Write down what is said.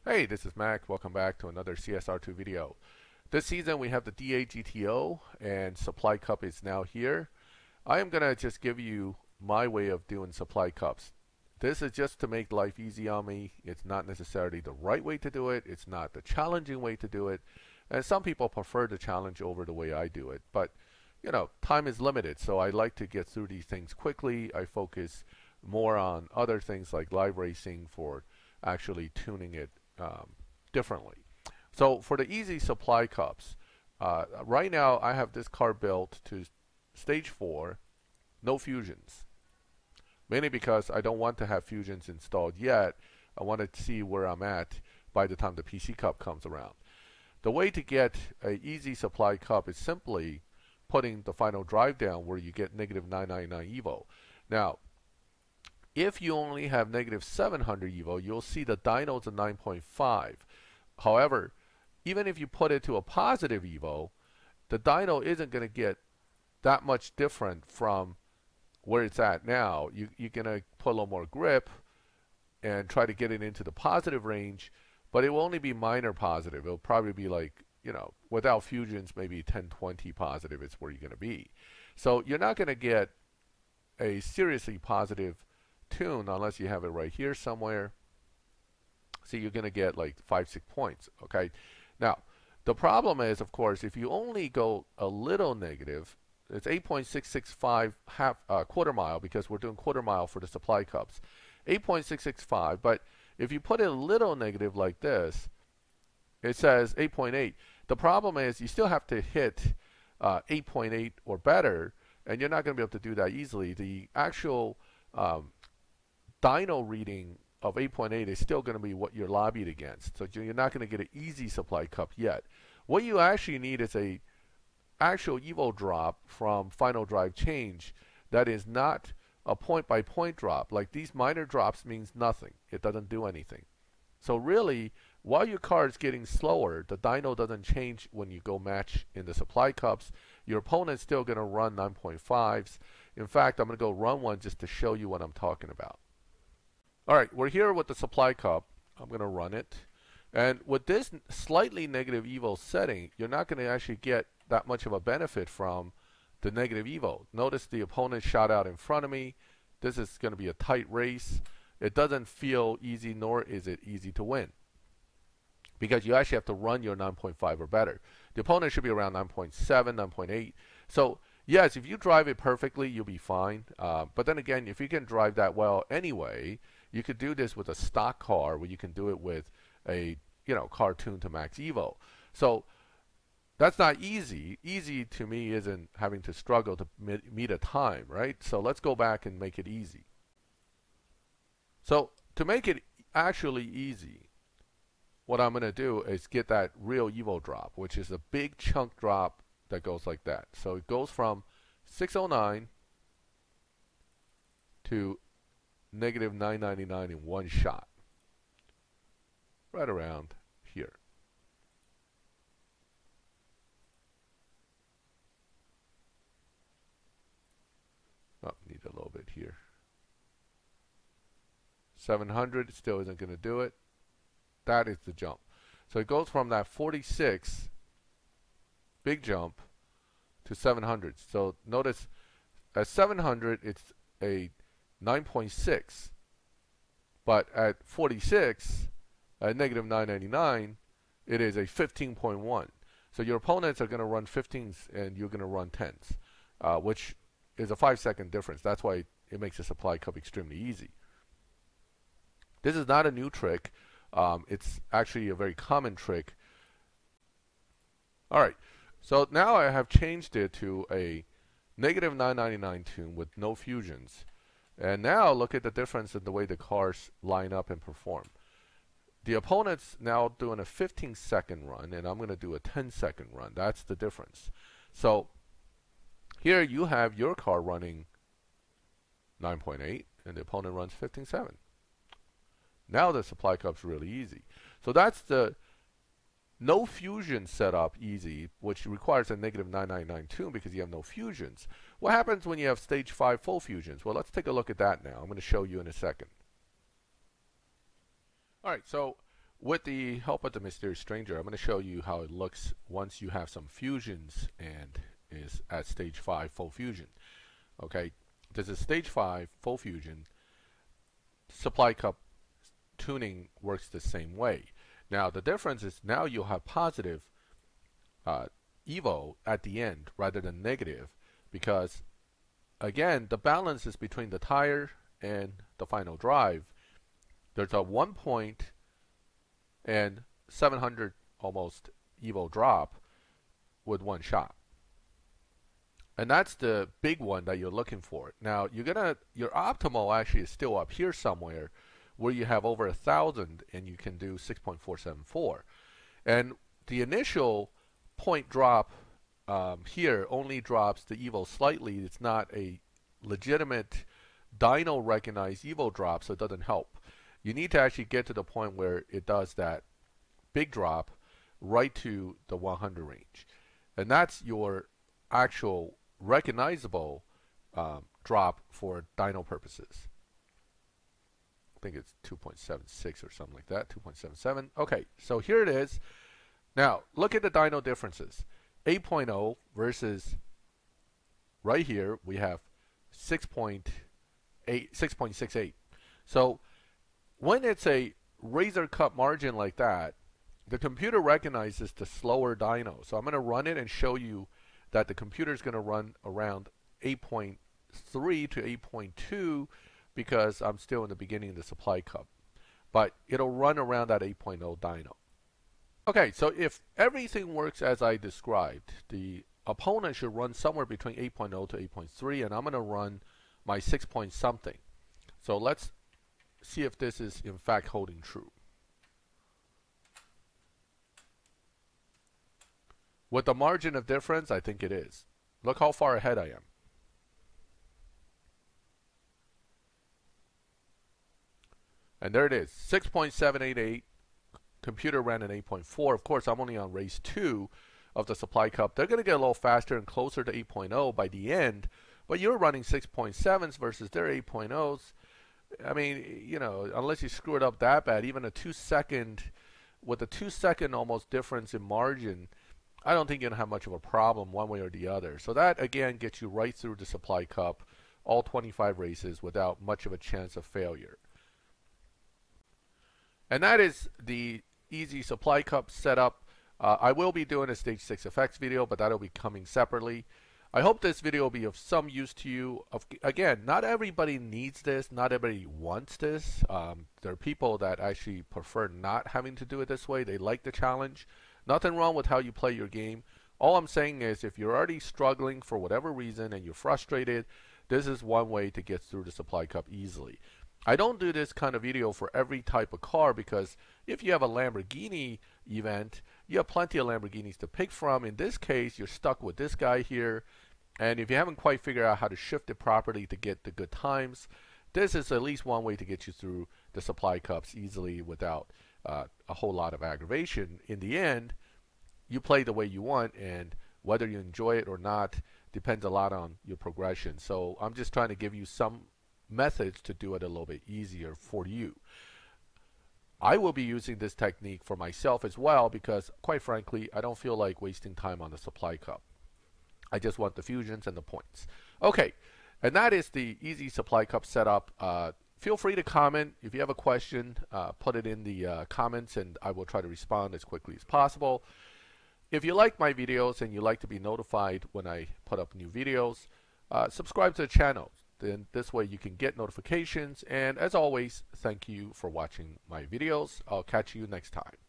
Hey, this is Mac. Welcome back to another CSR2 video. This season we have the D8 GTO and supply cup is now here. I am going to just give you my way of doing supply cups. This is just to make life easy on me. It's not necessarily the right way to do it. It's not the challenging way to do it. And some people prefer the challenge over the way I do it. But, you know, time is limited, so I like to get through these things quickly. I focus more on other things like live racing for actually tuning it differently. So for the easy supply cups, right now I have this car built to stage 4, no fusions. Mainly because I don't want to have fusions installed yet. I want to see where I'm at by the time the PC cup comes around. The way to get an easy supply cup is simply putting the final drive down where you get negative 999 EVO. Now, if you only have negative 700 EVO, you'll see the dyno's a 9.5. However, even if you put it to a positive EVO, the dyno isn't going to get that much different from where it's at now. You're going to put a little more grip and try to get it into the positive range, but it will only be minor positive. It'll probably be like, you know, without fusions, maybe 1020 positive is where you're going to be. So you're not going to get a seriously positive tune unless you have it right here somewhere. So you're going to get like 5-6 points. Okay. Now the problem is, of course, if you only go a little negative, it's 8.665 quarter mile, because we're doing quarter mile for the supply cups, 8.665. But if you put it a little negative like this, it says 8.8. The problem is you still have to hit 8.8 or better, and you're not going to be able to do that easily. The actual dyno reading of 8.8 is still going to be what you're lobbied against. So you're not going to get an easy supply cup yet. What you actually need is a actual EVO drop from final drive change that is not a point-by-point drop. Like these minor drops means nothing. It doesn't do anything. So really, while your car is getting slower, the dyno doesn't change when you go match in the supply cups. Your opponent's still going to run 9.5s. In fact, I'm going to go run one just to show you what I'm talking about. Alright, we're here with the supply cup. I'm going to run it. And with this slightly negative EVO setting, you're not going to actually get that much of a benefit from the negative EVO. Notice the opponent shot out in front of me. This is going to be a tight race. It doesn't feel easy, nor is it easy to win, because you actually have to run your 9.5 or better. The opponent should be around 9.7, 9.8. So yes, if you drive it perfectly, you'll be fine. But then again, if you can drive that well anyway, you could do this with a stock car, where you can do it with a car tuned to max EVO. So that's not easy. Easy to me isn't having to struggle to meet a time, right? So let's go back and make it easy. So to make it actually easy, what I'm going to do is get that real EVO drop, which is a big chunk drop that goes like that. So it goes from 609 to negative 999 in one shot, right around here. Oh, need a little bit here. 700 still isn't going to do it. That is the jump. So it goes from that 46 big jump to 700. So notice at 700 it's a 9.6, but at 46 at negative 999 it is a 15.1. So your opponents are going to run 15s and you're going to run 10s, which is a 5-second difference. That's why it makes a supply cup extremely easy. This is not a new trick. It's actually a very common trick. Alright, so now I have changed it to a negative 999 tune with no fusions. And now look at the difference in the way the cars line up and perform. The opponent's now doing a 15-second run, and I'm going to do a 10-second run. That's the difference. So here you have your car running 9.8, and the opponent runs 15.7. Now the supply cup's really easy. So that's the no fusion setup easy, which requires a negative 999 tune because you have no fusions. What happens when you have stage 5 full fusions? Well, let's take a look at that now. I'm going to show you in a second. Alright, so with the help of the mysterious stranger, I'm going to show you how it looks once you have some fusions and is at stage 5 full fusion. Okay, this is stage 5 full fusion. Supply cup tuning works the same way. Now the difference is now you'll have positive Evo at the end rather than negative, because again the balance is between the tire and the final drive. There's a 1 point and 700 almost Evo drop with one shot, and that's the big one that you're looking for. Now your optimal actually is still up here somewhere, where you have over 1,000 and you can do 6.474, and the initial point drop here only drops the Evo slightly. It's not a legitimate dyno recognized Evo drop, so it doesn't help. You need to actually get to the point where it does that big drop right to the 100 range, and that's your actual recognizable drop for dyno purposes. I think it's 2.76 or something like that, 2.77. Okay, so here it is. Now look at the dyno differences. 8.0 versus right here we have 6.68. So when it's a razor cut margin like that, the computer recognizes the slower dyno. So I'm going to run it and show you that the computer is going to run around 8.3 to 8.2 because I'm still in the beginning of the supply cup. But it'll run around that 8.0 dyno. Okay, so if everything works as I described, the opponent should run somewhere between 8.0 to 8.3, and I'm going to run my 6 point something. So let's see if this is in fact holding true. With the margin of difference, I think it is. Look how far ahead I am. And there it is, 6.788. Computer ran an 8.4. Of course, I'm only on race 2 of the supply cup. They're going to get a little faster and closer to 8.0 by the end, but you're running 6.7s versus their 8.0s. I mean, you know, unless you screw it up that bad, even a 2 second, with a 2 second almost difference in margin, I don't think you're going to have much of a problem one way or the other. So that, again, gets you right through the supply cup, all 25 races without much of a chance of failure. And that is the easy supply cup setup. I will be doing a stage 6 effects video, but that'll be coming separately. I hope this video will be of some use to you. Again, not everybody needs this, not everybody wants this. There are people that actually prefer not having to do it this way. They like the challenge. Nothing wrong with how you play your game. All I'm saying is if you're already struggling for whatever reason and you're frustrated, this is one way to get through the supply cup easily. I don't do this kind of video for every type of car, because if you have a Lamborghini event, you have plenty of Lamborghinis to pick from. In this case, you're stuck with this guy here, and if you haven't quite figured out how to shift it properly to get the good times, this is at least one way to get you through the supply cups easily without a whole lot of aggravation. In the end, you play the way you want, and whether you enjoy it or not depends a lot on your progression. So I'm just trying to give you some methods to do it a little bit easier for you. I will be using this technique for myself as well, because quite frankly, I don't feel like wasting time on the supply cup. I just want the fusions and the points. Okay, and that is the easy supply cup setup. Feel free to comment. If you have a question, put it in the comments and I will try to respond as quickly as possible. If you like my videos and you like to be notified when I put up new videos, subscribe to the channel. Then this way you can get notifications. And as always, thank you for watching my videos. I'll catch you next time.